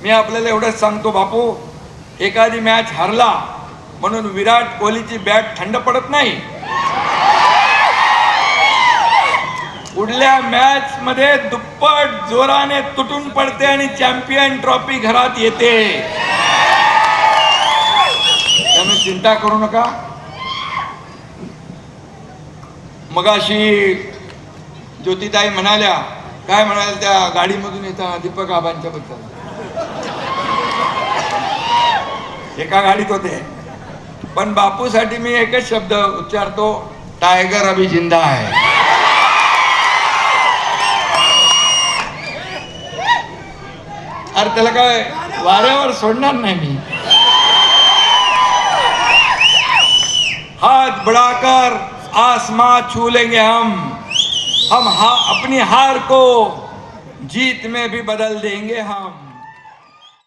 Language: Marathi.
मी आपल्याला एवढंच सांगतो बापू, एखादी मॅच हरला म्हणून विराट कोहलीची बॅट थंड पडत नाही. पुढल्या मॅच मध्ये दुप्पट जोराने तुटून पडते आणि चॅम्पियन ट्रॉफी घरात येते. त्यामुळे चिंता करू नका. मगाशी ज्योतिताई म्हणाल्या, काय म्हणाल्या त्या गाडीमधून येता दीपक आबांच्या बद्दल, एका गाडीत होते. पण बापूसाठी मी एकच शब्द उच्चारतो, टायगर अभी जिंदा है. अरे त्याला काय वाऱ्यावर सोडणार नाही मी. हाथ बढ़ाकर आसमां छू लेंगे हम अपनी हार को जीत में भी बदल देंगे हम.